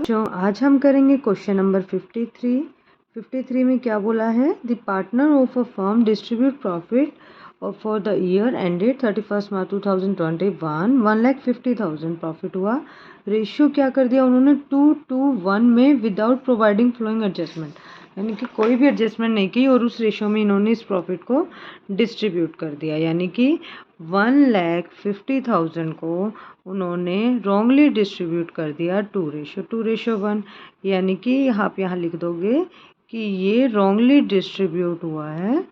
जो आज हम करेंगे क्वेश्चन नंबर 53 में क्या बोला है, the partner of a firm distribute profit for the year ended 31 March 2021 1,50,000 profit हुआ। रेशियो क्या कर दिया उन्होंने 2:1 में विदाउट प्रोवाइडिंग फ्लोइंग एडजस्टमेंट, यानी कि कोई भी एडजस्टमेंट नहीं की और उस रेशियो में इन्होंने इस प्रॉफिट को डिस्ट्रीब्यूट कर दिया, यानी कि 1,50,000 को उन्होंने रॉन्गली डिस्ट्रीब्यूट कर दिया 2:1, यानी कि आप यहाँ लिख दोगे कि ये रॉन्गली डिस्ट्रीब्यूट हुआ है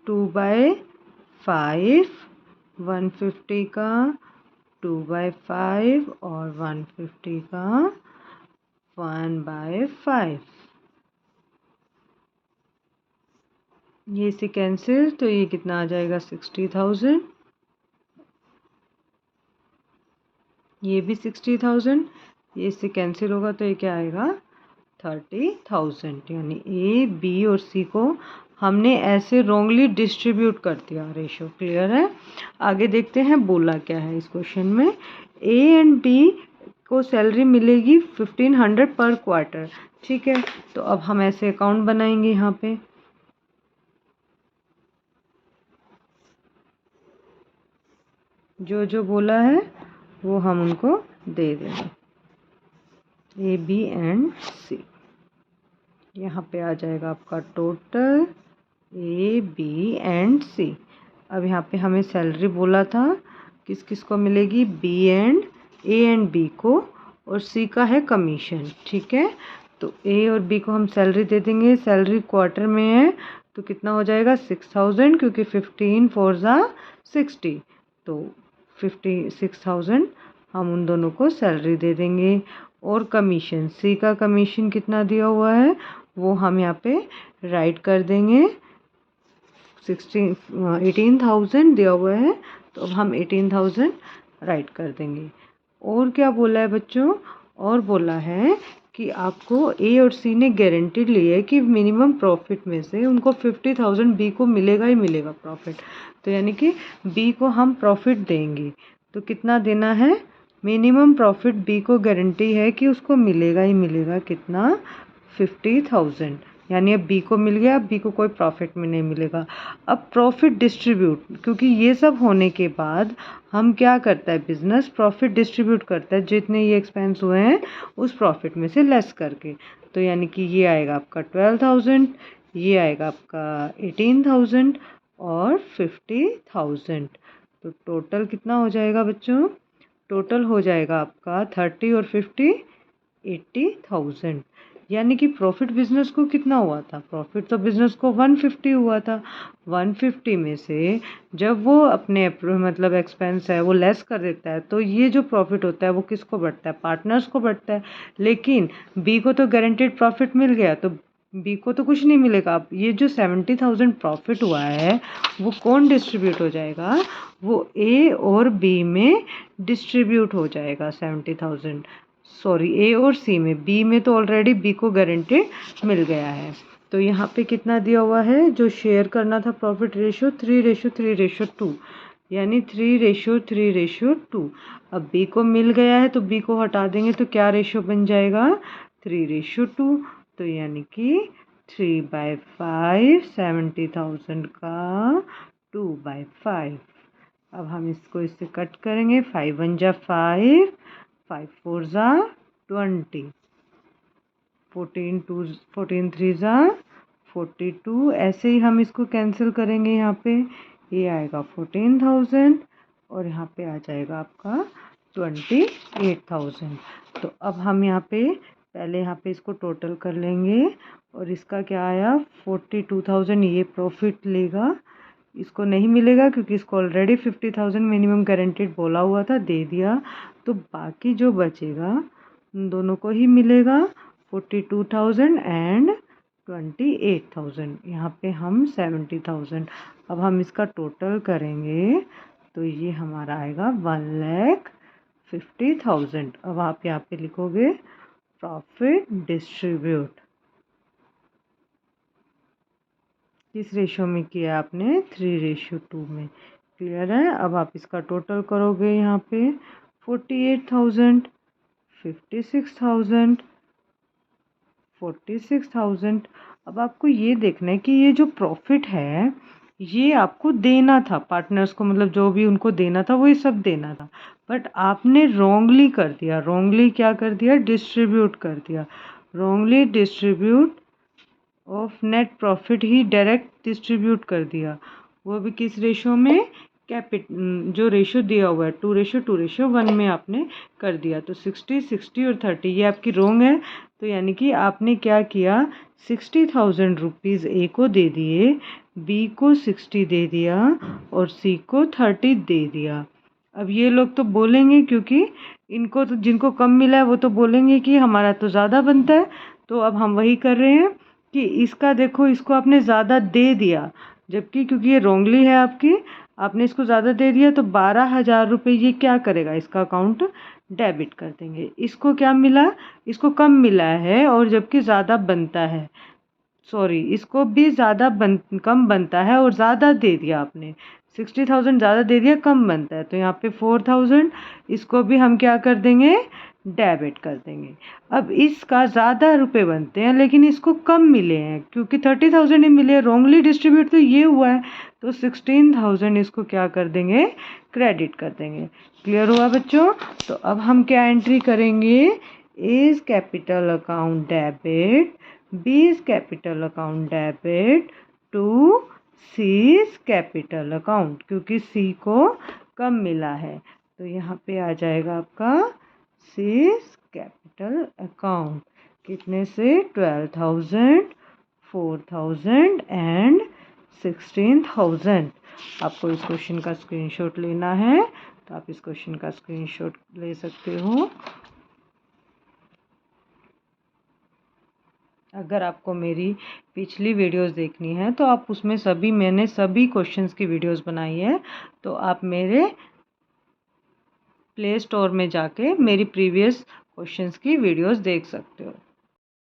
2/5, 150 का 2/5 और 150 का 1/5। ये से कैंसिल, तो ये कितना आ जाएगा 60,000, ये भी 60,000, ये इससे कैंसिल होगा तो ये क्या आएगा 30,000। यानी ए बी और सी को हमने ऐसे रॉन्गली डिस्ट्रीब्यूट कर दिया। रेशो क्लियर है। आगे देखते हैं बोला क्या है इस क्वेश्चन में। ए एंड बी को सैलरी मिलेगी 1500 पर क्वार्टर, ठीक है। तो अब हम ऐसे अकाउंट बनाएंगे, यहाँ पे जो जो बोला है वो हम उनको दे देंगे, ए बी एंड सी। यहाँ पे आ जाएगा आपका टोटल ए बी एंड सी। अब यहाँ पे हमें सैलरी बोला था किस किस को मिलेगी, B and A and B को, और सी का है कमीशन, ठीक है। तो ए और बी को हम सैलरी दे देंगे। सैलरी क्वार्टर में है तो कितना हो जाएगा 6,000, क्योंकि 15 4 ज़ा 60, तो 56,000 हम उन दोनों को सैलरी दे देंगे। और कमीशन, सी का कमीशन कितना दिया हुआ है वो हम यहाँ पे राइट कर देंगे, 18,000 दिया हुआ है, तो अब हम 18,000 राइट कर देंगे। और क्या बोला है बच्चों, और बोला है कि आपको ए और सी ने गारंटी ली है कि मिनिमम प्रॉफिट में से उनको 50,000 बी को मिलेगा ही मिलेगा प्रॉफिट। तो यानी कि बी को हम प्रॉफिट देंगे, तो कितना देना है, मिनिमम प्रॉफिट बी को गारंटी है कि उसको मिलेगा ही मिलेगा, कितना 50,000। यानी अब बी को मिल गया, अब बी को कोई प्रॉफिट में नहीं मिलेगा। अब प्रॉफिट डिस्ट्रीब्यूट, क्योंकि ये सब होने के बाद हम क्या करता है बिजनेस, प्रॉफिट डिस्ट्रीब्यूट करता है जितने ये एक्सपेंस हुए हैं उस प्रॉफिट में से लेस करके। तो यानी कि ये आएगा आपका 12,000, ये आएगा आपका 18,000 और 50,000। तो टोटल कितना हो जाएगा बच्चों, टोटल हो जाएगा आपका 30 और 50 80,000। यानी कि प्रॉफिट बिजनेस को कितना हुआ था, प्रॉफिट तो बिजनेस को 150 हुआ था। 150 में से जब वो अपने मतलब एक्सपेंस है वो लेस कर देता है, तो ये जो प्रॉफिट होता है वो किसको बढ़ता है, पार्टनर्स को बढ़ता है। लेकिन बी को तो गारंटेड प्रॉफिट मिल गया, तो बी को तो कुछ नहीं मिलेगा। अब ये जो 70,000 प्रॉफिट हुआ है वो कौन डिस्ट्रीब्यूट हो जाएगा, वो ए और बी में डिस्ट्रीब्यूट हो जाएगा 70,000, सॉरी ए और सी में। बी में तो ऑलरेडी बी को गारंटेड मिल गया है। तो यहाँ पे कितना दिया हुआ है, जो शेयर करना था प्रॉफिट रेशियो 3:3:2, यानी 3:3:2। अब बी को मिल गया है तो बी को हटा देंगे तो क्या रेशियो बन जाएगा 3:2। तो यानी कि 3/5, 70,000 का 2/5। अब हम इसको इससे कट करेंगे, 5 1 जा 5, 5 4 ज़ा 20, 14 3 ज़ा 42। ऐसे ही हम इसको कैंसिल करेंगे, यहाँ पे ये आएगा 14,000 और यहाँ पे आ जाएगा आपका 28,000। तो अब हम यहाँ पे पहले यहाँ पे इसको टोटल कर लेंगे, और इसका क्या आया 42,000 ये प्रॉफिट लेगा, इसको नहीं मिलेगा क्योंकि इसको ऑलरेडी 50,000 मिनिमम गारंटेड बोला हुआ था, दे दिया। तो बाकी जो बचेगा उन दोनों को ही मिलेगा 42,000 एंड 28,000। यहाँ पे हम 70,000। अब हम इसका टोटल करेंगे तो ये हमारा आएगा 1,50,000। अब आप यहाँ पे लिखोगे प्रॉफिट डिस्ट्रीब्यूट, किस रेशो में किया आपने 3:2 में, क्लियर है। अब आप इसका टोटल करोगे यहाँ पे 48,000, 56,000, 46,000। अब आपको ये देखना है कि ये जो प्रॉफिट है ये आपको देना था पार्टनर्स को, मतलब जो भी उनको देना था वो ये सब देना था, बट आपने रॉन्गली कर दिया। रॉन्गली क्या कर दिया? डिस्ट्रीब्यूट कर दिया। Wrongly distribute of net profit he direct distribute कर दिया। वो भी किस रेशो में? जो रेशो दिया हुआ है 2:2:1 में आपने कर दिया। तो 60, 60 और 30 ये आपकी रॉन्ग है। तो यानी कि आपने क्या किया? 60,000 रुपीज़ ए को दे दिए, बी को 60 दे दिया और सी को 30 दे दिया। अब ये लोग तो बोलेंगे, क्योंकि इनको तो जिनको कम मिला है वो तो बोलेंगे कि हमारा तो ज़्यादा बनता है। तो अब हम वही कर रहे हैं कि इसका देखो, इसको आपने ज़्यादा दे दिया, जबकि क्योंकि ये रॉन्गली है आपकी, आपने इसको ज़्यादा दे दिया तो 12,000 रुपये ये क्या करेगा? इसका अकाउंट डेबिट कर देंगे। इसको क्या मिला? इसको कम मिला है और जबकि ज़्यादा बनता है, सॉरी इसको भी कम बनता है और ज़्यादा दे दिया आपने। 60,000 ज़्यादा दे दिया, कम बनता है, तो यहाँ पे 4,000 इसको भी हम क्या कर देंगे? डेबिट कर देंगे। अब इसका ज़्यादा रुपए बनते हैं लेकिन इसको कम मिले हैं, क्योंकि 30,000 ही मिले, रॉन्गली डिस्ट्रीब्यूट तो ये हुआ है, तो 16,000 इसको क्या कर देंगे? क्रेडिट कर देंगे। क्लियर हुआ बच्चों? तो अब हम क्या एंट्री करेंगे? Is capital account debit, B's capital account debit to C's capital account, क्योंकि सी को कम मिला है। तो यहाँ पे आ जाएगा आपका सीज कैपिटल अकाउंट। कितने से? 12,000, 4,000 एंड 16,000। आपको इस क्वेश्चन का स्क्रीनशॉट लेना है तो आप इस क्वेश्चन का स्क्रीनशॉट ले सकते हो। अगर आपको मेरी पिछली वीडियोस देखनी है तो आप उसमें मैंने सभी क्वेश्चंस की वीडियोस बनाई है, तो आप मेरे प्ले स्टोर में जाके मेरी प्रीवियस क्वेश्चंस की वीडियोस देख सकते हो।